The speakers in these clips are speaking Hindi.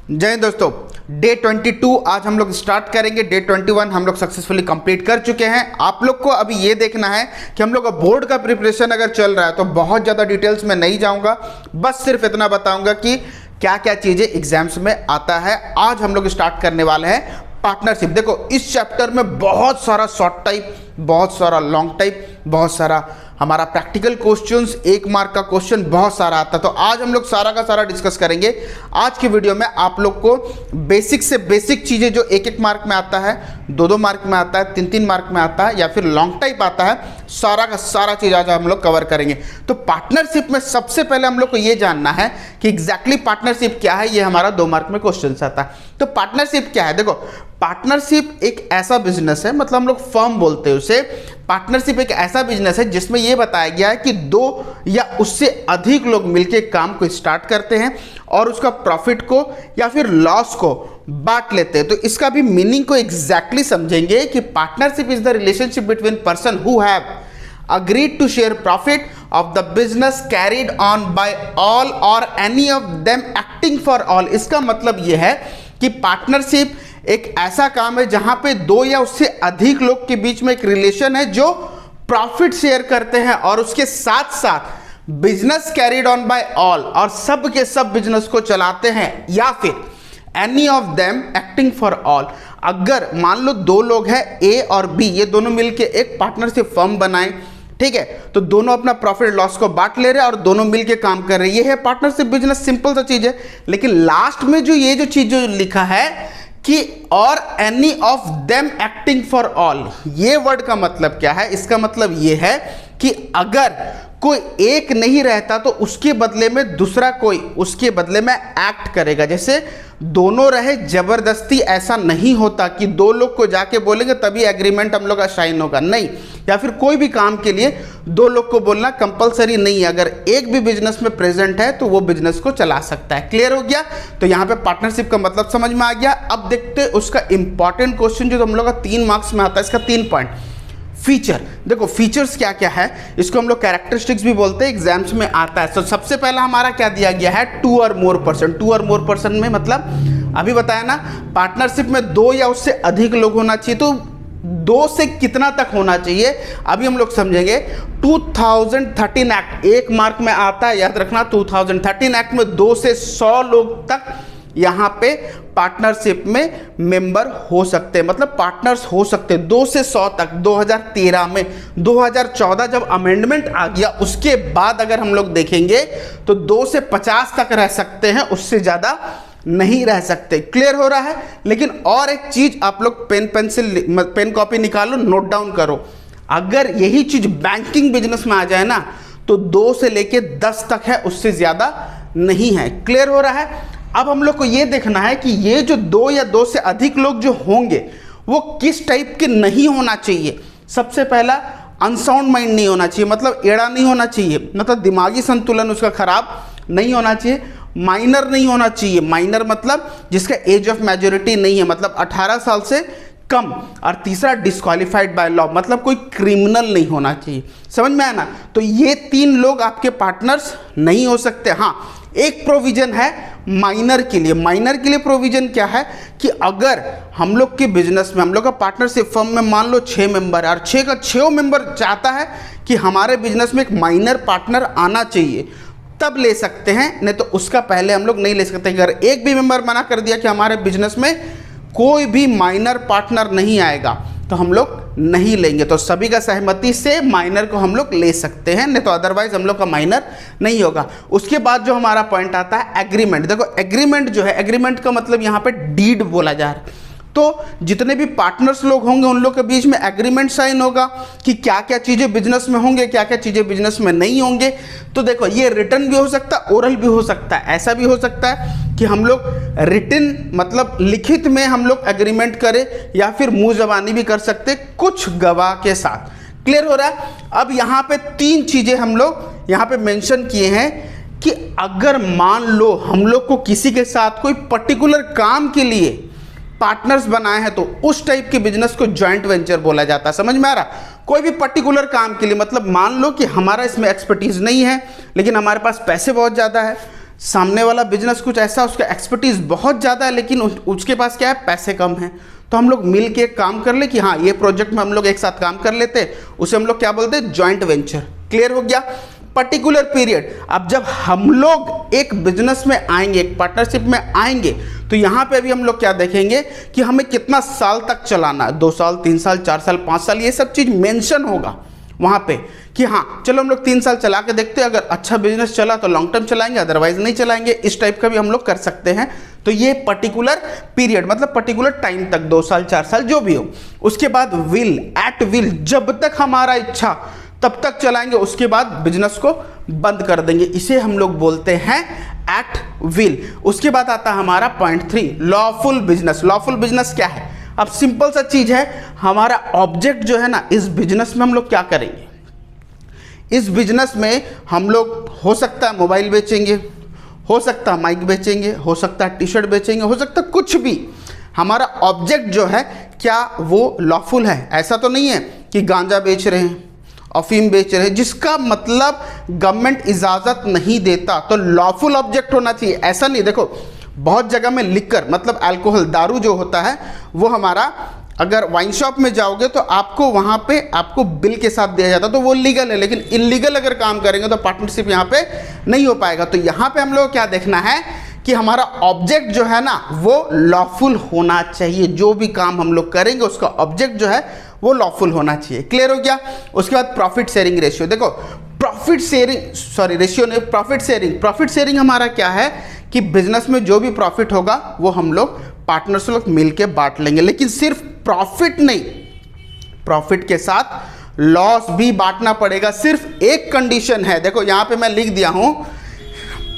जय हिंद दोस्तों। डे 22 आज हम लोग स्टार्ट करेंगे। डे 21 हम लोग सक्सेसफुली कंप्लीट कर चुके हैं। आप लोग को अभी ये देखना है कि हम लोग का बोर्ड का प्रिपरेशन अगर चल रहा है तो बहुत ज़्यादा डिटेल्स में नहीं जाऊंगा, बस सिर्फ इतना बताऊंगा कि क्या क्या चीज़ें एग्जाम्स में आता है। आज हम लोग स्टार्ट करने वाले हैं पार्टनरशिप। देखो इस चैप्टर में बहुत सारा शॉर्ट टाइप, बहुत सारा लॉन्ग टाइप, बहुत सारा हमारा प्रैक्टिकल क्वेश्चंस, 1 मार्क का क्वेश्चन बहुत सारा आता है। तो आज हम लोग सारा का सारा डिस्कस करेंगे। आज की वीडियो में आप लोग को बेसिक से बेसिक चीज़ें जो 1-1 मार्क में आता है, 2-2 मार्क में आता है, 3-3 मार्क में आता है या फिर लॉन्ग टाइप आता है, सारा का सारा चीज़ आज हम लोग कवर करेंगे। तो पार्टनरशिप में सबसे पहले हम लोग को ये जानना है कि एग्जैक्टली पार्टनरशिप क्या है। ये हमारा 2 मार्क में क्वेश्चन आता है। तो पार्टनरशिप क्या है? देखो पार्टनरशिप एक ऐसा बिजनेस है, मतलब हम लोग फर्म बोलते हैं उसे। पार्टनरशिप एक ऐसा बिजनेस है जिसमें यह बताया गया है कि 2 या उससे अधिक लोग मिलकर काम को स्टार्ट करते हैं और उसका प्रॉफिट को या फिर लॉस को बांट लेते हैं। तो इसका भी मीनिंग को एग्जैक्टली समझेंगे कि partnership is the relationship between person who have agreed to share profit of the business carried on by all or any of them acting for all। इसका मतलब यह है कि पार्टनरशिप एक ऐसा काम है जहां पे 2 या उससे अधिक लोग के बीच में एक रिलेशन है जो प्रॉफिट शेयर करते हैं और उसके साथ साथ business carried on by all, और सब के सब बिजनेस को चलाते हैं, या फिर any of them acting for all. अगर मान लो 2 लोग हैं ए और बी, ये दोनों मिलके एक पार्टनरशिप फर्म बनाए, ठीक है, तो दोनों अपना प्रॉफिट लॉस को बांट ले रहे हैं और दोनों मिलके काम कर रहे हैं। ये है पार्टनरशिप बिजनेस, सिंपल सा चीज है। लेकिन लास्ट में जो ये जो चीज जो लिखा है कि और any of them acting for all, ये वर्ड का मतलब क्या है? इसका मतलब ये है कि अगर कोई एक नहीं रहता तो उसके बदले में दूसरा कोई उसके बदले में एक्ट करेगा। जैसे दोनों रहे, जबरदस्ती ऐसा नहीं होता कि 2 लोग को जाके बोलेंगे तभी एग्रीमेंट हम लोग का साइन होगा, नहीं। या फिर कोई भी काम के लिए 2 लोग को बोलना कंपलसरी नहीं है। अगर एक भी बिजनेस में प्रेजेंट है तो वो बिजनेस को चला सकता है। क्लियर हो गया? तो यहाँ पे पार्टनरशिप का मतलब समझ में आ गया। अब देखते हैं उसका इंपॉर्टेंट क्वेश्चन जो हम लोग का 3 मार्क्स में आता है। इसका 3 पॉइंट फीचर। देखो फीचर्स क्या क्या है, इसको हम लोग कैरेक्टरिस्टिक्स भी बोलते हैं, एग्जाम्स में आता है। तो सबसे पहला हमारा क्या दिया गया है? 2 और मोर पर्सन। 2 और मोर पर्सन में मतलब अभी बताया ना, पार्टनरशिप में 2 या उससे अधिक लोग होना चाहिए। तो 2 से कितना तक होना चाहिए अभी हम लोग समझेंगे। 2013 एक्ट 1 मार्क में आता है, याद रखना। 2013 एक्ट में 2 से 100 लोग तक यहाँ पे पार्टनरशिप में मेंबर हो सकते हैं, मतलब पार्टनर्स हो सकते हैं 2 से 100 तक। 2013 में 2014 जब अमेंडमेंट आ गया उसके बाद अगर हम लोग देखेंगे तो 2 से 50 तक रह सकते हैं, उससे ज़्यादा नहीं रह सकते। क्लियर हो रहा है? लेकिन और एक चीज़ आप लोग पेन कॉपी निकालो, नोट डाउन करो। अगर यही चीज़ बैंकिंग बिजनेस में आ जाए ना तो 2 से लेके 10 तक है, उससे ज़्यादा नहीं है। क्लियर हो रहा है? अब हम लोग को ये देखना है कि ये जो 2 या 2 से अधिक लोग जो होंगे वो किस टाइप के नहीं होना चाहिए। सबसे पहला, अनसाउंड माइंड नहीं होना चाहिए, मतलब एड़ा नहीं होना चाहिए, मतलब दिमागी संतुलन उसका खराब नहीं होना चाहिए। माइनर नहीं होना चाहिए, माइनर मतलब जिसका एज ऑफ मैच्योरिटी नहीं है, मतलब 18 साल से कम। और तीसरा, डिस्क्वालिफाइड बाय लॉ, मतलब कोई क्रिमिनल नहीं होना चाहिए। समझ में आया ना? तो ये 3 लोग आपके पार्टनर्स नहीं हो सकते। हाँ, एक प्रोविजन है माइनर के लिए। माइनर के लिए प्रोविजन क्या है कि अगर हम लोग के बिजनेस में, हम लोग का पार्टनरशिप फर्म में मान लो 6 मेंबर है और 6 का 6 मेंबर चाहता है कि हमारे बिजनेस में एक माइनर पार्टनर आना चाहिए, तब ले सकते हैं, नहीं तो उसका पहले हम लोग नहीं ले सकते। अगर एक भी मेंबर मना कर दिया कि हमारे बिजनेस में कोई भी माइनर पार्टनर नहीं आएगा तो हम लोग नहीं लेंगे। तो सभी का सहमति से माइनर को हम लोग ले सकते हैं, नहीं तो अदरवाइज हम लोग का माइनर नहीं होगा। उसके बाद जो हमारा पॉइंट आता है एग्रीमेंट। देखो एग्रीमेंट जो है, एग्रीमेंट का मतलब यहाँ पे डीड बोला जा रहा है। तो जितने भी पार्टनर्स लोग होंगे उन लोग के बीच में एग्रीमेंट साइन होगा कि क्या क्या चीज़ें बिजनेस में होंगे, क्या क्या चीज़ें बिजनेस में नहीं होंगे। तो देखो ये रिटन भी हो सकता है, ओरल भी हो सकता है। ऐसा भी हो सकता है कि हम लोग रिटन मतलब लिखित में हम लोग एग्रीमेंट करें, या फिर मुंह जबानी भी कर सकते कुछ गवाह के साथ। क्लियर हो रहा है? अब यहाँ पे 3 चीज़ें हम लोग यहाँ पे मेंशन किए हैं कि अगर मान लो हम लोग को किसी के साथ कोई पर्टिकुलर काम के लिए पार्टनर्स बनाए हैं तो उस टाइप के बिजनेस को जॉइंट वेंचर बोला जाता है। समझ में आ रहा? कोई भी पर्टिकुलर काम के लिए, मतलब मान लो कि हमारा इसमें एक्सपर्टीज नहीं है लेकिन हमारे पास पैसे बहुत ज़्यादा है, सामने वाला बिजनेस कुछ ऐसा, उसका एक्सपर्टीज बहुत ज़्यादा है लेकिन उसके पास क्या है, पैसे कम हैं, तो हम लोग मिल के काम कर ले कि हाँ ये प्रोजेक्ट में हम लोग एक साथ काम कर लेते, उसे हम लोग क्या बोलते हैं, जॉइंट वेंचर। क्लियर हो गया। पर्टिकुलर पीरियड, अब जब हम लोग एक बिजनेस में आएंगे, एक पार्टनरशिप में आएंगे, तो यहाँ पे भी हम लोग क्या देखेंगे कि हमें कितना साल तक चलाना है, 2 साल, 3 साल, 4 साल, 5 साल, ये सब चीज़ मेंशन होगा वहाँ पे कि हाँ चलो हम लोग 3 साल चला के देखते हैं, अगर अच्छा बिजनेस चला तो लॉन्ग टर्म चलाएंगे, अदरवाइज नहीं चलाएंगे। इस टाइप का भी हम लोग कर सकते हैं। तो ये पर्टिकुलर पीरियड मतलब पर्टिकुलर टाइम तक, 2 साल, 4 साल, जो भी हो। उसके बाद विल, एट विल, जब तक हमारा इच्छा तब तक चलाएंगे, उसके बाद बिजनेस को बंद कर देंगे, इसे हम लोग बोलते हैं एट विल। उसके बाद आता है हमारा point 3, lawful business. Lawful business क्या है? अब सिंपल सा चीज है, हमारा ऑब्जेक्ट जो है ना, इस बिजनेस में हम लोग क्या करेंगे, इस बिजनेस में हम लोग हो सकता है मोबाइल बेचेंगे, हो सकता है माइक बेचेंगे, हो सकता है टी शर्ट बेचेंगे, हो सकता है कुछ भी। हमारा ऑब्जेक्ट जो है क्या वो लॉफुल है? ऐसा तो नहीं है कि गांजा बेच रहे हैं, अफीम बेच रहे हैं, जिसका मतलब गवर्नमेंट इजाज़त नहीं देता, तो लॉफुल ऑब्जेक्ट होना चाहिए। ऐसा नहीं, देखो बहुत जगह में लिकर मतलब अल्कोहल, दारू जो होता है वो हमारा, अगर वाइन शॉप में जाओगे तो आपको वहाँ पे आपको बिल के साथ दिया जाता है, तो वो लीगल है। लेकिन इलीगल अगर काम करेंगे तो पार्टनरशिप यहाँ पे नहीं हो पाएगा। तो यहाँ पे हम लोग क्या देखना है कि हमारा ऑब्जेक्ट जो है ना वो लॉफुल होना चाहिए। जो भी काम हम लोग करेंगे उसका ऑब्जेक्ट जो है वो लॉफुल होना चाहिए। क्लियर हो गया। उसके बाद प्रॉफिट शेयरिंग रेशियो, देखो प्रॉफिट शेयरिंग, सॉरी रेशियो नहीं, प्रॉफिट शेयरिंग। प्रॉफिट शेयरिंग हमारा क्या है कि बिजनेस में जो भी प्रॉफिट होगा वो हम लोग पार्टनर से लोग मिल के बांट लेंगे। लेकिन सिर्फ प्रॉफिट नहीं, प्रॉफिट के साथ लॉस भी बांटना पड़ेगा। सिर्फ एक कंडीशन है, देखो यहां पे मैं लिख दिया हूं,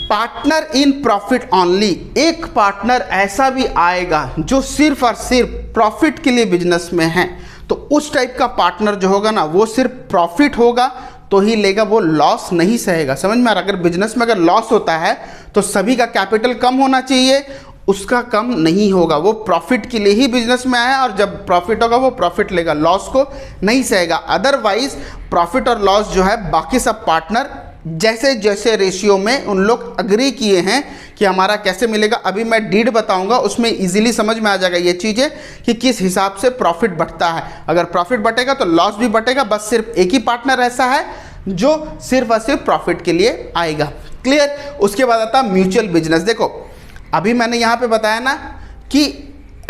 पार्टनर इन प्रॉफिट ओनली। एक पार्टनर ऐसा भी आएगा जो सिर्फ और सिर्फ प्रॉफिट के लिए बिजनेस में है, तो उस टाइप का पार्टनर जो होगा ना वो सिर्फ प्रॉफिट होगा तो ही लेगा, वो लॉस नहीं सहेगा। समझ में आ रहा? अगर बिजनेस में अगर लॉस होता है तो सभी का कैपिटल कम होना चाहिए, उसका कम नहीं होगा। वो प्रॉफिट के लिए ही बिजनेस में आया और जब प्रॉफिट होगा वो प्रॉफिट लेगा, लॉस को नहीं सहेगा। अदरवाइज प्रॉफिट और लॉस जो है बाकी सब पार्टनर जैसे जैसे रेशियो में उन लोग अग्री किए हैं कि हमारा कैसे मिलेगा। अभी मैं डीड बताऊंगा, उसमें इजीली समझ में आ जाएगा ये चीज़ें कि किस हिसाब से प्रॉफिट बढ़ता है। अगर प्रॉफिट बढ़ेगा तो लॉस भी बढ़ेगा, बस सिर्फ एक ही पार्टनर ऐसा है जो सिर्फ और सिर्फ प्रॉफिट के लिए आएगा। क्लियर। उसके बाद आता है म्यूचुअल बिजनेस। देखो अभी मैंने यहाँ पे बताया ना कि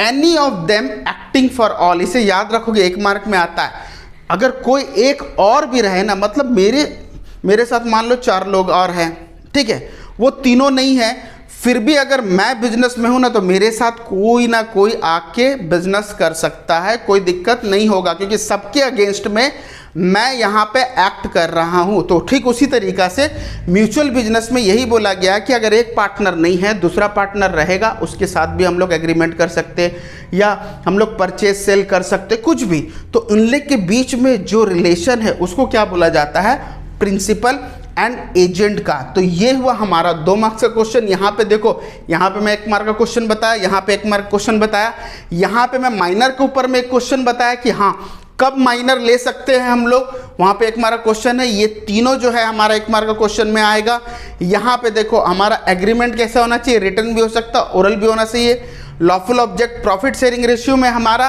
any of them acting for all, इसे याद रखोगे, 1 मार्क में आता है। अगर कोई एक और भी रहे ना, मतलब मेरे साथ मान लो 4 लोग और हैं, ठीक है, वो तीनों नहीं है, फिर भी अगर मैं बिजनेस में हूं ना तो मेरे साथ कोई ना कोई आके बिजनेस कर सकता है, कोई दिक्कत नहीं होगा, क्योंकि सबके अगेंस्ट में मैं यहाँ पे एक्ट कर रहा हूँ। तो ठीक उसी तरीका से म्यूचुअल बिजनेस में यही बोला गया कि अगर एक पार्टनर नहीं है, दूसरा पार्टनर रहेगा, उसके साथ भी हम लोग एग्रीमेंट कर सकते या हम लोग परचेज सेल कर सकते, कुछ भी। तो इन लोग के बीच में जो रिलेशन है उसको क्या बोला जाता है, प्रिंसिपल एंड एजेंट का। तो ये हुआ हमारा 2 मार्क्स का क्वेश्चन। यहाँ पे देखो, यहाँ पे मैं 1 मार्क का क्वेश्चन बताया, यहाँ पे 1 मार्क क्वेश्चन बताया, यहाँ पे मैं माइनर के ऊपर में एक क्वेश्चन बताया कि हाँ कब माइनर ले सकते हैं हम लोग, वहाँ पे 1 मार्क का क्वेश्चन है। ये तीनों जो है हमारा 1 मार्क का क्वेश्चन में आएगा। यहाँ पे देखो हमारा एग्रीमेंट कैसा होना चाहिए, रिटर्न भी हो सकता है, ओरल भी होना चाहिए। Lawful object, profit sharing ratio में हमारा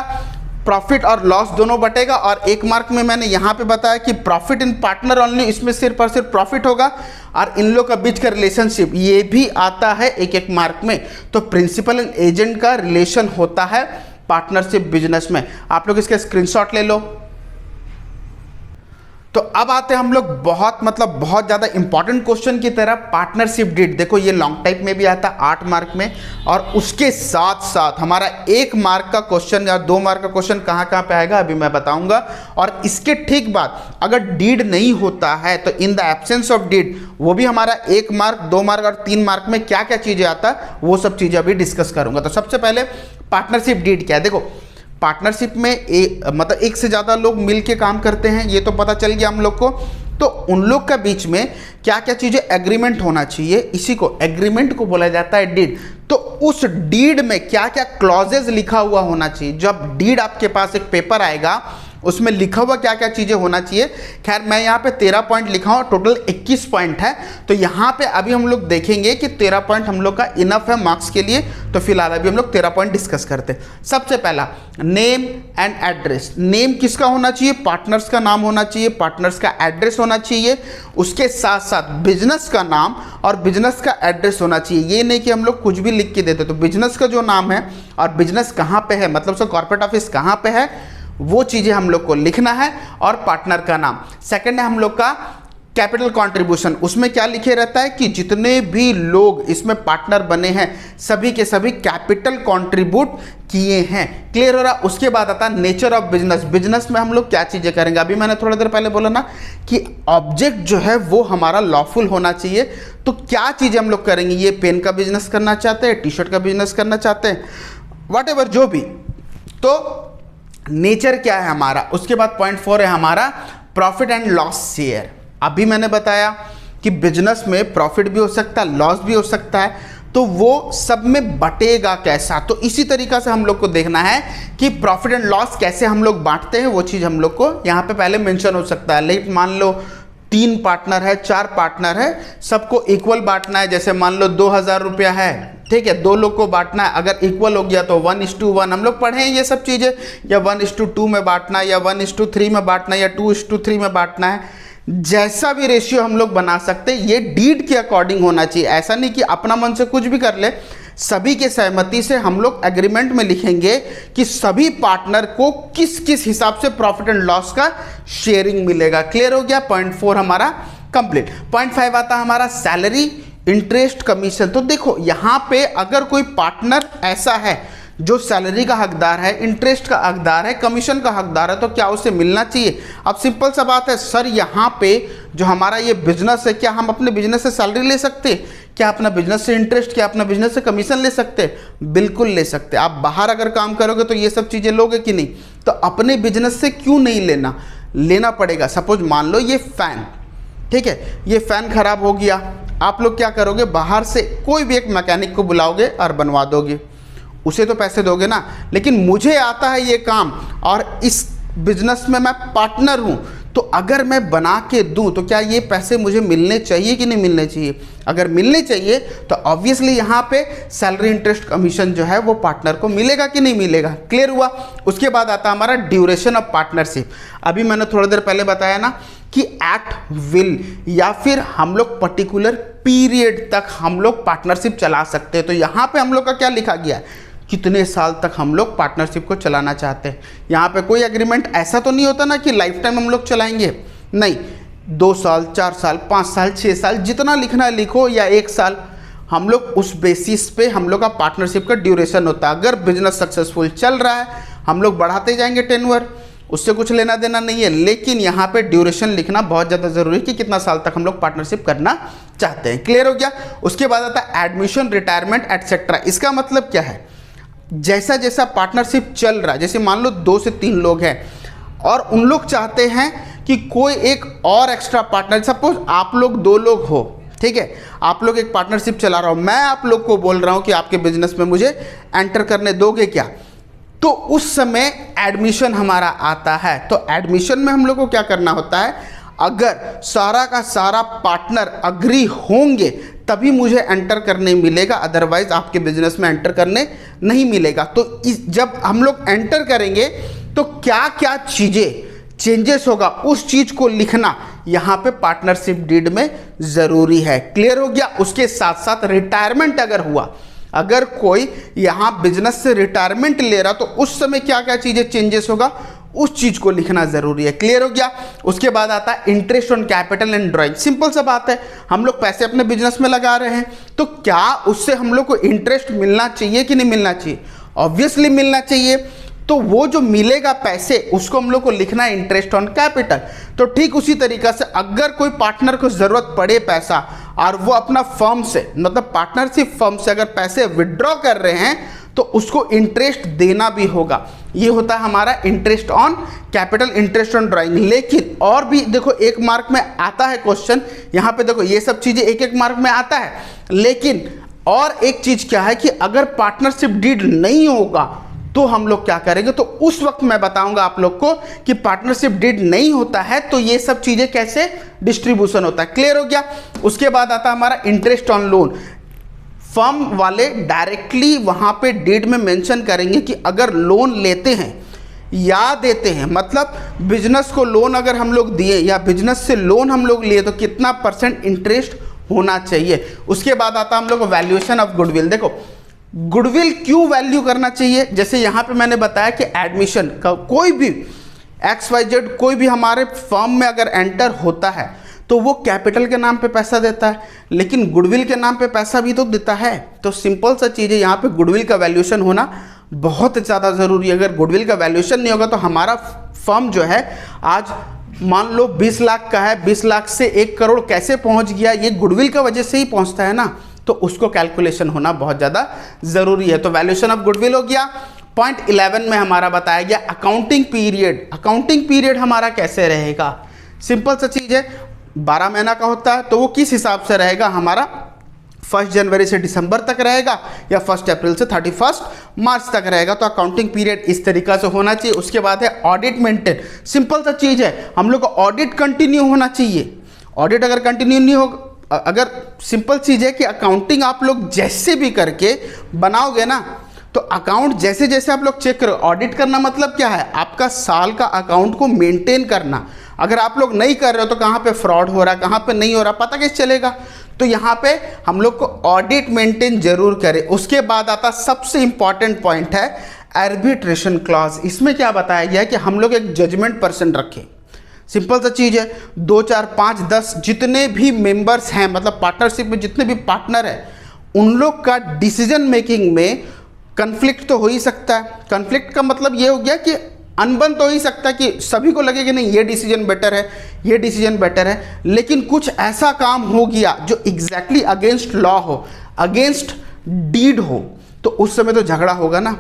प्रॉफिट और लॉस दोनों बटेगा। और 1 मार्क में मैंने यहाँ पे बताया कि प्रॉफिट इन पार्टनर ओनली, इसमें सिर्फ और सिर्फ प्रॉफिट होगा। और इन लोग का बीच का रिलेशनशिप ये भी आता है 1-1 मार्क में। तो प्रिंसिपल एंड एजेंट का रिलेशन होता है पार्टनरशिप बिजनेस में। आप लोग इसका स्क्रीनशॉट ले लो। तो अब आते हैं हम लोग बहुत ज़्यादा इंपॉर्टेंट क्वेश्चन की तरह, पार्टनरशिप डीड। देखो ये लॉन्ग टाइप में भी आता है 8 मार्क में, और उसके साथ साथ हमारा 1 मार्क का क्वेश्चन या 2 मार्क का क्वेश्चन कहाँ कहाँ पे आएगा अभी मैं बताऊंगा। और इसके ठीक बाद अगर डीड नहीं होता है तो in the absence of deed, वो भी हमारा 1 मार्क, 2 मार्क और 3 मार्क में क्या क्या चीज़ें आता है वो सब चीज़ें अभी डिस्कस करूंगा। तो सबसे पहले पार्टनरशिप डीड क्या है। देखो पार्टनरशिप में एक से ज़्यादा लोग मिल के काम करते हैं, ये तो पता चल गया हम लोग को। तो उन लोग का बीच में क्या क्या चीज़ें एग्रीमेंट होना चाहिए, इसी को एग्रीमेंट को बोला जाता है डीड। तो उस डीड में क्या क्या क्लॉजेज लिखा हुआ होना चाहिए। जब डीड आपके पास एक पेपर आएगा उसमें लिखा हुआ क्या क्या चीज़ें होना चाहिए। खैर मैं यहाँ पे 13 पॉइंट लिखा हूँ, टोटल 21 पॉइंट है। तो यहाँ पे अभी हम लोग देखेंगे कि 13 पॉइंट हम लोग का इनफ है मार्क्स के लिए। तो फिलहाल अभी हम लोग 13 पॉइंट डिस्कस करते हैं। सबसे पहला नेम एंड एड्रेस। नेम किसका होना चाहिए? पार्टनर्स का नाम होना चाहिए, पार्टनर्स का एड्रेस होना चाहिए, उसके साथ साथ बिजनेस का नाम और बिजनेस का एड्रेस होना चाहिए। ये नहीं कि हम लोग कुछ भी लिख के देते। तो बिजनेस का जो नाम है और बिजनेस कहाँ पे है, मतलब उसका कॉर्पोरेट ऑफिस कहाँ पे है, वो चीज़ें हम लोग को लिखना है। और पार्टनर का नाम। सेकंड है हम लोग का कैपिटल कंट्रीब्यूशन। उसमें क्या लिखे रहता है कि जितने भी लोग इसमें पार्टनर बने हैं सभी के सभी कैपिटल कंट्रीब्यूट किए हैं। क्लियर हो रहा? उसके बाद आता है नेचर ऑफ बिजनेस। बिजनेस में हम लोग क्या चीज़ें करेंगे? अभी मैंने थोड़ा देर पहले बोला ना कि ऑब्जेक्ट जो है वो हमारा लॉफुल होना चाहिए। तो क्या चीज़ें हम लोग करेंगे? ये पेन का बिजनेस करना चाहते हैं, टी शर्ट का बिजनेस करना चाहते हैं, व्हाटएवर जो भी। तो नेचर क्या है हमारा। उसके बाद पॉइंट 4 है हमारा प्रॉफिट एंड लॉस शेयर। अभी मैंने बताया कि बिजनेस में प्रॉफिट भी हो सकता है, लॉस भी हो सकता है, तो वो सब में बटेगा कैसा। तो इसी तरीक़ा से हम लोग को देखना है कि प्रॉफिट एंड लॉस कैसे हम लोग बांटते हैं, वो चीज़ हम लोग को यहाँ पे पहले मेंशन हो सकता है। लेकिन मान लो 3 पार्टनर है, 4 पार्टनर है, सबको इक्वल बांटना है। जैसे मान लो 2000 रुपया है, ठीक है, 2 लोग को बांटना है। अगर इक्वल हो गया तो 1:1 हम लोग पढ़े हैं ये सब चीज़ें, या 1:2 में बांटना है, या 1:3 में बांटना है, या 2:3 में बांटना है। जैसा भी रेशियो हम लोग बना सकते हैं, ये डीड के अकॉर्डिंग होना चाहिए। ऐसा नहीं कि अपना मन से कुछ भी कर ले। सभी के सहमति से हम लोग एग्रीमेंट में लिखेंगे कि सभी पार्टनर को किस किस हिसाब से प्रॉफिट एंड लॉस का शेयरिंग मिलेगा। क्लियर हो गया? पॉइंट 4 हमारा कंप्लीट। पॉइंट 5 आता है हमारा सैलरी, इंटरेस्ट, कमीशन। तो देखो यहाँ पे अगर कोई पार्टनर ऐसा है जो सैलरी का हकदार है, इंटरेस्ट का हकदार है, कमीशन का हकदार है, तो क्या उसे मिलना चाहिए? अब सिंपल सा बात है सर, यहाँ पे जो हमारा ये बिजनेस है, क्या हम अपने बिजनेस से सैलरी ले सकते? क्या अपना बिजनेस से इंटरेस्ट, क्या अपना बिजनेस से कमीशन ले सकते? बिल्कुल ले सकते। आप बाहर अगर काम करोगे तो ये सब चीज़ें लोगे कि नहीं? तो अपने बिजनेस से क्यों नहीं लेना? लेना पड़ेगा। सपोज मान लो ये फैन, ठीक है, ये फैन खराब हो गया, आप लोग क्या करोगे? बाहर से कोई भी एक मैकेनिक को बुलाओगे और बनवा दोगे, उसे तो पैसे दोगे ना। लेकिन मुझे आता है ये काम और इस बिजनेस में मैं पार्टनर हूँ, तो अगर मैं बना के दूं तो क्या ये पैसे मुझे मिलने चाहिए कि नहीं मिलने चाहिए? अगर मिलने चाहिए तो ऑब्वियसली यहाँ पे सैलरी, इंटरेस्ट, कमीशन जो है वो पार्टनर को मिलेगा कि नहीं मिलेगा। क्लियर हुआ? उसके बाद आता हमारा ड्यूरेशन ऑफ पार्टनरशिप। अभी मैंने थोड़ी देर पहले बताया ना कि एट विल या फिर हम लोग पर्टिकुलर पीरियड तक हम लोग पार्टनरशिप चला सकते हैं। तो यहाँ पे हम लोग का क्या लिखा गया है? कितने साल तक हम लोग पार्टनरशिप को चलाना चाहते हैं। यहाँ पे कोई एग्रीमेंट ऐसा तो नहीं होता ना कि लाइफ टाइम हम लोग चलाएंगे, नहीं। 2 साल, 4 साल, 5 साल, 6 साल, जितना लिखना है लिखो, या 1 साल, हम लोग उस बेसिस पे हम लोग का पार्टनरशिप का ड्यूरेशन होता है। अगर बिजनेस सक्सेसफुल चल रहा है हम लोग बढ़ाते जाएंगे टेन्योर, उससे कुछ लेना देना नहीं है। लेकिन यहाँ पे ड्यूरेशन लिखना बहुत ज़्यादा ज़रूरी है कि कितना साल तक हम लोग पार्टनरशिप करना चाहते हैं। क्लियर हो गया? उसके बाद आता है एडमिशन, रिटायरमेंट एटसेट्रा। इसका मतलब क्या है? जैसा जैसा पार्टनरशिप चल रहा है, जैसे मान लो 2 से 3 लोग हैं और उन लोग चाहते हैं कि कोई एक और एक्स्ट्रा पार्टनर, सपोज आप लोग 2 लोग हो, ठीक है, आप लोग एक पार्टनरशिप चला रहा हूँ, मैं आप लोग को बोल रहा हूँ कि आपके बिजनेस में मुझे एंटर करने दोगे क्या? तो उस समय एडमिशन हमारा आता है। तो एडमिशन में हम लोग को क्या करना होता है? अगर सारा का सारा पार्टनर अग्री होंगे तभी मुझे एंटर करने मिलेगा, अदरवाइज आपके बिजनेस में एंटर करने नहीं मिलेगा। तो जब हम लोग एंटर करेंगे तो क्या क्या चीज़ें चेंजेस होगा उस चीज़ को लिखना यहाँ पे पार्टनरशिप डीड में ज़रूरी है। क्लियर हो गया? उसके साथ साथ रिटायरमेंट अगर हुआ, अगर कोई यहाँ बिजनेस से रिटायरमेंट ले रहा तो उस समय क्या क्या चीज़ें चेंजेस होगा उस चीज़ को लिखना ज़रूरी है। क्लियर हो गया? उसके बाद आता है interest on capital and drawing. Simple सा बात है, हम लोग पैसे अपने बिजनेस में लगा रहे हैं तो क्या उससे हम लोग को इंटरेस्ट मिलना चाहिए कि नहीं मिलना चाहिए? ऑब्वियसली मिलना चाहिए। तो वो जो मिलेगा पैसे उसको हम लोग को लिखना है इंटरेस्ट ऑन कैपिटल। तो ठीक उसी तरीक़ा से अगर कोई पार्टनर को ज़रूरत पड़े पैसा और वो अपना फर्म से, मतलब पार्टनरशिप फर्म से अगर पैसे विड्रॉ कर रहे हैं तो उसको इंटरेस्ट देना भी होगा। ये होता है हमारा interest on capital, interest on drawing. लेकिन और भी देखो, 1 मार्क में आता है क्वेश्चन, यहाँ पे देखो ये सब चीज़ें 1-1 मार्क में आता है। लेकिन और एक चीज़ क्या है कि अगर पार्टनरशिप डीड नहीं होगा तो हम लोग क्या करेंगे, तो उस वक्त मैं बताऊंगा आप लोग को कि पार्टनरशिप डीड नहीं होता है तो ये सब चीजें कैसे डिस्ट्रीब्यूशन होता है। क्लियर हो गया। उसके बाद आता हमारा इंटरेस्ट ऑन लोन। फर्म वाले डायरेक्टली वहां पे डीड में मेंशन करेंगे कि अगर लोन लेते हैं या देते हैं, मतलब बिजनेस को लोन अगर हम लोग दिए या बिजनेस से लोन हम लोग लिए तो कितना % इंटरेस्ट होना चाहिए। उसके बाद आता हम लोग वैल्यूएशन ऑफ गुडविल। देखो गुडविल क्यों वैल्यू करना चाहिए, जैसे यहाँ पे मैंने बताया कि एडमिशन का कोई भी XYZ कोई भी हमारे फर्म में अगर एंटर होता है तो वो कैपिटल के नाम पे पैसा देता है, लेकिन गुडविल के नाम पे पैसा भी तो देता है। तो सिंपल सा चीज़ है, यहाँ पे गुडविल का वैल्यूएशन होना बहुत ज़्यादा ज़रूरी है। अगर गुडविल का वैल्यूएशन नहीं होगा तो हमारा फर्म जो है आज मान लो 20 लाख का है, 20 लाख से 1 करोड़ कैसे पहुँच गया, ये गुडविल का वजह से ही पहुँचता है ना, तो उसको कैलकुलेशन होना बहुत ज़्यादा ज़रूरी है। तो वैल्यूएशन ऑफ गुडविल हो गया। पॉइंट 11 में हमारा बताया गया अकाउंटिंग पीरियड। अकाउंटिंग पीरियड हमारा कैसे रहेगा, सिंपल सा चीज़ है, 12 महीना का होता है तो वो किस हिसाब से रहेगा हमारा, 1 जनवरी से दिसंबर तक रहेगा या 1 अप्रैल से 31 मार्च तक रहेगा। तो अकाउंटिंग पीरियड इस तरीका से होना चाहिए। उसके बाद है ऑडिट मेंटेन। सिंपल सा चीज़ है, हम लोग को ऑडिट कंटिन्यू होना चाहिए। ऑडिट अगर कंटिन्यू नहीं हो, अगर सिंपल चीज़ है कि अकाउंटिंग आप लोग जैसे भी करके बनाओगे ना, तो अकाउंट जैसे जैसे आप लोग चेक करो। ऑडिट करना मतलब क्या है, आपका साल का अकाउंट को मेंटेन करना। अगर आप लोग नहीं कर रहे हो तो कहाँ पे फ्रॉड हो रहा है, कहाँ पे नहीं हो रहा, पता कैसे चलेगा। तो यहाँ पे हम लोग को ऑडिट मेंटेन जरूर करें। उसके बाद आता सबसे इंपॉर्टेंट पॉइंट है आर्बिट्रेशन क्लॉज। इसमें क्या बताया गया है कि हम लोग एक जजमेंट पर्सन रखें। सिंपल सा चीज़ है, 2 4 5 10 जितने भी मेंबर्स हैं, मतलब पार्टनरशिप में जितने भी पार्टनर हैं, उन लोग का डिसीजन मेकिंग में कन्फ्लिक्ट तो हो ही सकता है। कन्फ्लिक्ट का मतलब ये हो गया कि अनबन तो हो ही सकता है कि सभी को लगे कि नहीं ये डिसीजन बेटर है, ये डिसीजन बेटर है, लेकिन कुछ ऐसा काम हो गया जो एग्जैक्टली अगेंस्ट लॉ हो, अगेंस्ट डीड हो, तो उस समय तो झगड़ा होगा ना।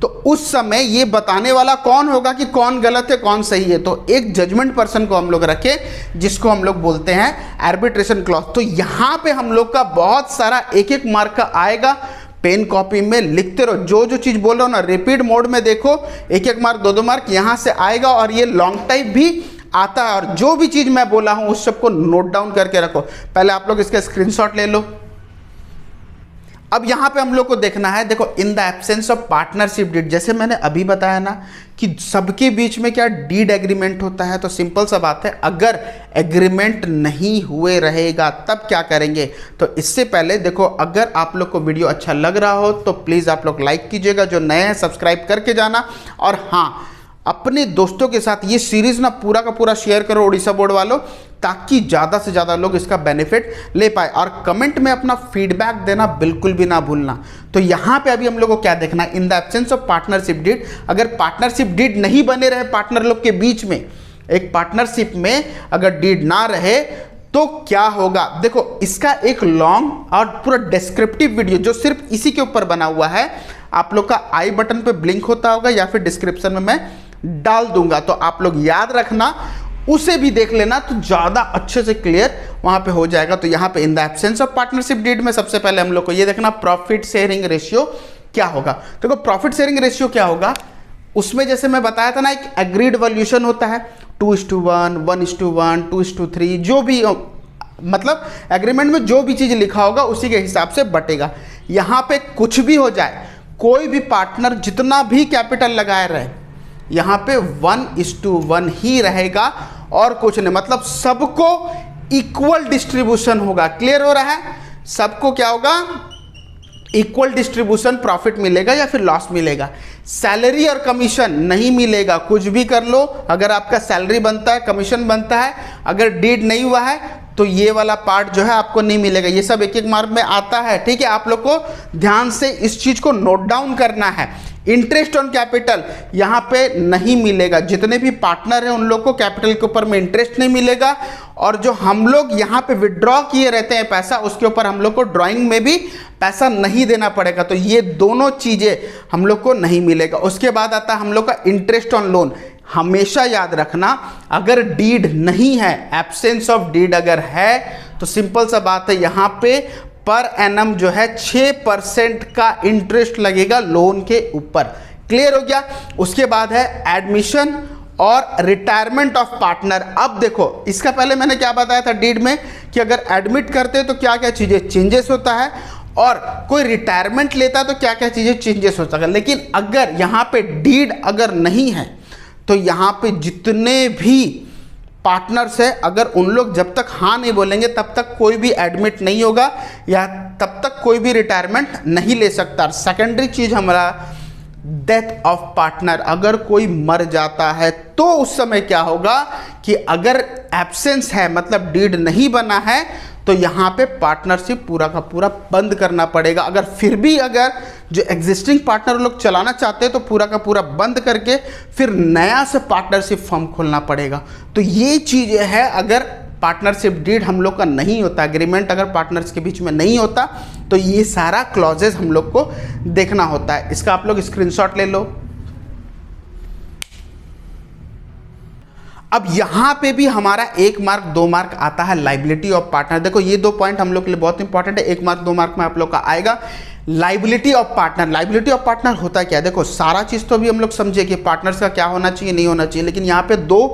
तो उस समय ये बताने वाला कौन होगा कि कौन गलत है कौन सही है। तो एक जजमेंट पर्सन को हम लोग रखें जिसको हम लोग बोलते हैं आर्बिट्रेशन क्लॉज। तो यहाँ पे हम लोग का बहुत सारा एक एक मार्क का आएगा। पेन कॉपी में लिखते रहो, जो जो चीज़ बोल रहा हूँ ना रिपीट मोड में देखो, 1 मार्क 2 मार्क यहाँ से आएगा। और ये लॉन्ग टाइप भी आता है, और जो भी चीज़ मैं बोला हूँ उस सबको नोट डाउन करके रखो। पहले आप लोग इसका स्क्रीनशॉट ले लो। अब यहाँ पे हम लोग को देखना है, देखो in the absence of partnership deed, जैसे मैंने अभी बताया ना कि सबके बीच में क्या डीड एग्रीमेंट होता है। तो सिंपल सा बात है, अगर एग्रीमेंट नहीं हुए रहेगा तब क्या करेंगे। तो इससे पहले देखो, अगर आप लोग को वीडियो अच्छा लग रहा हो तो प्लीज़ आप लोग लाइक कीजिएगा, जो नए हैं सब्सक्राइब करके जाना। और हाँ, अपने दोस्तों के साथ ये सीरीज़ ना पूरा का पूरा शेयर करो उड़ीसा बोर्ड वालों, ताकि ज़्यादा से ज़्यादा लोग इसका बेनिफिट ले पाए। और कमेंट में अपना फीडबैक देना बिल्कुल भी ना भूलना। तो यहाँ पे अभी हम लोग को क्या देखना है, in the absence of partnership deed, अगर पार्टनरशिप डीड नहीं बने रहे पार्टनर लोग के बीच में, एक पार्टनरशिप में अगर डीड ना रहे तो क्या होगा। देखो इसका एक लॉन्ग और पूरा डिस्क्रिप्टिव वीडियो जो सिर्फ इसी के ऊपर बना हुआ है, आप लोग का आई बटन पे ब्लिंक होता होगा या फिर डिस्क्रिप्शन में मैं डाल दूंगा, तो आप लोग याद रखना, उसे भी देख लेना, तो ज़्यादा अच्छे से क्लियर वहाँ पे हो जाएगा। तो यहाँ पे in the absence of partnership deed में सबसे पहले हम लोग को ये देखना प्रॉफिट शेयरिंग रेशियो क्या होगा। देखो प्रॉफिट शेयरिंग रेशियो क्या होगा, उसमें जैसे मैं बताया था ना, एक एग्रीड वैल्यूएशन होता है, 2:1, 1:1, 2:3, जो भी मतलब एग्रीमेंट में जो भी चीज़ लिखा होगा उसी के हिसाब से बटेगा। यहाँ पे कुछ भी हो जाए, कोई भी पार्टनर जितना भी कैपिटल लगाए रहे, यहाँ पे 1:1 ही रहेगा और कुछ नहीं, मतलब सबको इक्वल डिस्ट्रीब्यूशन होगा। क्लियर हो रहा है, सबको क्या होगा, इक्वल डिस्ट्रीब्यूशन प्रॉफिट मिलेगा या फिर लॉस मिलेगा। सैलरी और कमीशन नहीं मिलेगा, कुछ भी कर लो, अगर आपका सैलरी बनता है कमीशन बनता है, अगर डीड नहीं हुआ है तो ये वाला पार्ट जो है आपको नहीं मिलेगा। ये सब 1 मार्क में आता है, ठीक है। आप लोग को ध्यान से इस चीज को नोट डाउन करना है। इंटरेस्ट ऑन कैपिटल यहाँ पे नहीं मिलेगा, जितने भी पार्टनर हैं उन लोग को कैपिटल के ऊपर में इंटरेस्ट नहीं मिलेगा, और जो हम लोग यहाँ पे विड्रॉ किए रहते हैं पैसा, उसके ऊपर हम लोग को ड्राइंग में भी पैसा नहीं देना पड़ेगा। तो ये दोनों चीज़ें हम लोग को नहीं मिलेगा। उसके बाद आता है हम लोग का इंटरेस्ट ऑन लोन। हमेशा याद रखना, अगर डीड नहीं है, एब्सेंस ऑफ डीड अगर है, तो सिंपल सा बात है, यहाँ पे पर एनम जो है 6% का इंटरेस्ट लगेगा लोन के ऊपर। क्लियर हो गया। उसके बाद है एडमिशन और रिटायरमेंट ऑफ पार्टनर। अब देखो, इसका पहले मैंने क्या बताया था डीड में कि अगर एडमिट करते तो क्या क्या चीज़ें चेंजेस होता है, और कोई रिटायरमेंट लेता है तो क्या क्या चीज़ें चेंजेस होता है। लेकिन अगर यहाँ पे डीड अगर नहीं है तो यहाँ पे जितने भी पार्टनर्स है, अगर उन लोग जब तक हाँ नहीं बोलेंगे तब तक कोई भी एडमिट नहीं होगा या तब तक कोई भी रिटायरमेंट नहीं ले सकता। सेकेंडरी चीज़ हमारा डेथ ऑफ पार्टनर, अगर कोई मर जाता है तो उस समय क्या होगा कि अगर एब्सेंस है मतलब डीड नहीं बना है तो यहाँ पे पार्टनरशिप पूरा का पूरा बंद करना पड़ेगा। अगर फिर भी अगर जो एग्जिस्टिंग पार्टनर लोग चलाना चाहते हैं तो पूरा का पूरा बंद करके फिर नया से पार्टनरशिप फॉर्म खोलना पड़ेगा। तो ये चीज़ें है, अगर पार्टनरशिप डीड हम लोग का नहीं होता, एग्रीमेंट अगर पार्टनर्स के बीच में नहीं होता तो ये सारा क्लॉजेज हम लोग को देखना होता है। इसका आप लोग स्क्रीनशॉट ले लो। अब यहां पे भी हमारा 1 मार्क 2 मार्क आता है लाइबिलिटी ऑफ पार्टनर। देखो ये 2 पॉइंट हम लोग के लिए बहुत इंपॉर्टेंट है, 1 मार्क 2 मार्क में आप लोग का आएगा। Liability of partner, liability of partner होता क्या है? देखो सारा चीज तो भी हम लोग समझे कि पार्टनर्स का क्या होना चाहिए नहीं होना चाहिए, लेकिन यहाँ पे 2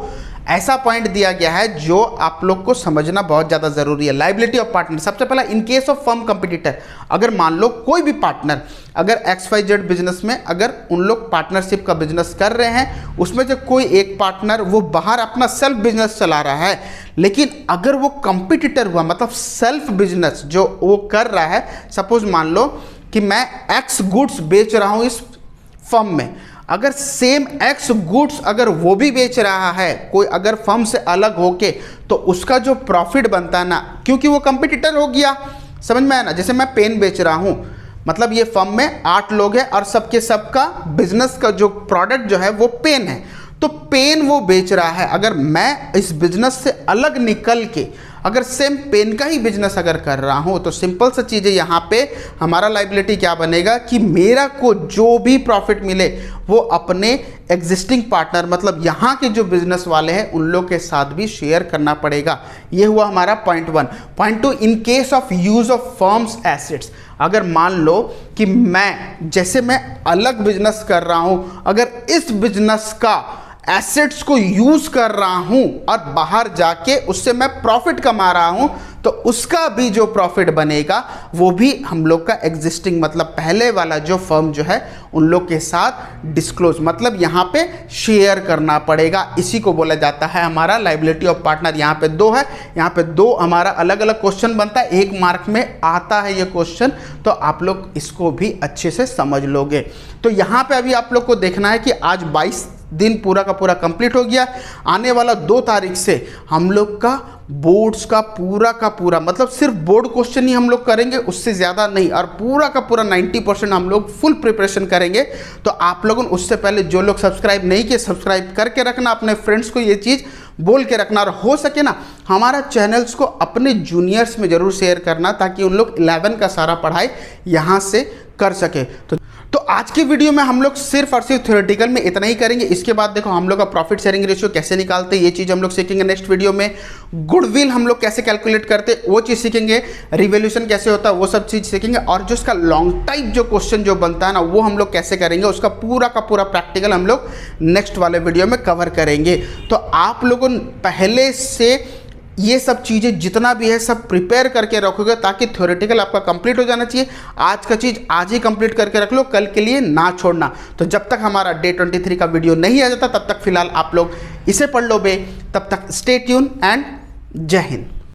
ऐसा पॉइंट दिया गया है जो आप लोग को समझना बहुत ज़्यादा ज़रूरी है। लाइबिलिटी ऑफ पार्टनर, सबसे पहला, in case of firm competitor, अगर मान लो कोई भी पार्टनर अगर XYZ बिजनेस में अगर उन लोग पार्टनरशिप का बिजनेस कर रहे हैं, उसमें से कोई एक पार्टनर वो बाहर अपना सेल्फ बिजनेस चला रहा है, लेकिन अगर वो कंपटीटर हुआ मतलब सेल्फ बिजनेस जो वो कर रहा है, सपोज मान लो कि मैं X गुड्स बेच रहा हूँ इस फर्म में, अगर सेम X गुड्स अगर वो भी बेच रहा है कोई अगर फर्म से अलग होके, तो उसका जो प्रॉफिट बनता है ना, क्योंकि वो कंपटीटर हो गया, समझ में आया ना। जैसे मैं पेन बेच रहा हूँ, मतलब ये फर्म में 8 लोग हैं और सबके सबका बिजनेस का जो प्रोडक्ट जो है वो पेन है, तो पेन वो बेच रहा है। अगर मैं इस बिजनेस से अलग निकल के अगर सेम पेन का ही बिजनेस अगर कर रहा हूं, तो सिंपल सा चीज़ है, यहाँ पे हमारा लाइबिलिटी क्या बनेगा कि मेरा को जो भी प्रॉफिट मिले वो अपने एग्जिस्टिंग पार्टनर मतलब यहाँ के जो बिजनेस वाले हैं उन लोग के साथ भी शेयर करना पड़ेगा। ये हुआ हमारा point 1। Point 2, in case of use of firms assets, अगर मान लो कि मैं अलग बिजनेस कर रहा हूँ, अगर इस बिजनेस का एसेट्स को यूज कर रहा हूं और बाहर जाके उससे मैं प्रॉफिट कमा रहा हूं, तो उसका भी जो प्रॉफिट बनेगा वो भी हम लोग का एग्जिस्टिंग मतलब पहले वाला जो फर्म जो है उन लोग के साथ डिस्क्लोज मतलब यहाँ पे शेयर करना पड़ेगा। इसी को बोला जाता है हमारा लाइबिलिटी ऑफ पार्टनर। यहाँ पे 2 है, यहाँ पे 2 हमारा अलग अलग क्वेश्चन बनता है, 1 मार्क में आता है ये क्वेश्चन, तो आप लोग इसको भी अच्छे से समझ लोगे। तो यहाँ पे अभी आप लोग को देखना है कि आज 22 दिन पूरा का पूरा कंप्लीट हो गया। आने वाला 2 तारीख से हम लोग का बोर्ड्स का पूरा मतलब सिर्फ बोर्ड क्वेश्चन ही हम लोग करेंगे, उससे ज़्यादा नहीं, और पूरा का पूरा 90% हम लोग फुल प्रिपरेशन करेंगे। तो आप लोगों उससे पहले जो लोग सब्सक्राइब नहीं किए सब्सक्राइब करके रखना, अपने फ्रेंड्स को ये चीज़ बोल के रखना, और हो सके ना हमारा चैनल्स को अपने जूनियर्स में ज़रूर शेयर करना ताकि उन लोग 11 का सारा पढ़ाई यहाँ से कर सके। तो आज की वीडियो में हम लोग सिर्फ और सिर्फ थ्योरेटिकल में इतना ही करेंगे। इसके बाद देखो हम लोग का प्रॉफिट शेयरिंग रेशियो कैसे निकालते हैं ये चीज़ हम लोग सीखेंगे नेक्स्ट वीडियो में। गुडविल हम लोग कैसे कैलकुलेट करते हैं वो चीज़ सीखेंगे, रिवैल्यूएशन कैसे होता है वो सब चीज़ सीखेंगे, और जो इसका लॉन्ग टाइप जो क्वेश्चन जो बनता है ना वो हम लोग कैसे करेंगे उसका पूरा का पूरा प्रैक्टिकल हम लोग नेक्स्ट वाले वीडियो में कवर करेंगे। तो आप लोगों पहले से ये सब चीज़ें जितना भी है सब प्रिपेयर करके रखोगे ताकि थ्योरेटिकल आपका कंप्लीट हो जाना चाहिए। आज का चीज़ आज ही कंप्लीट करके रख लो, कल के लिए ना छोड़ना। तो जब तक हमारा डे 23 का वीडियो नहीं आ जाता तब तक फिलहाल आप लोग इसे पढ़ लो बे। तब तक स्टे ट्यून एंड जय हिंद।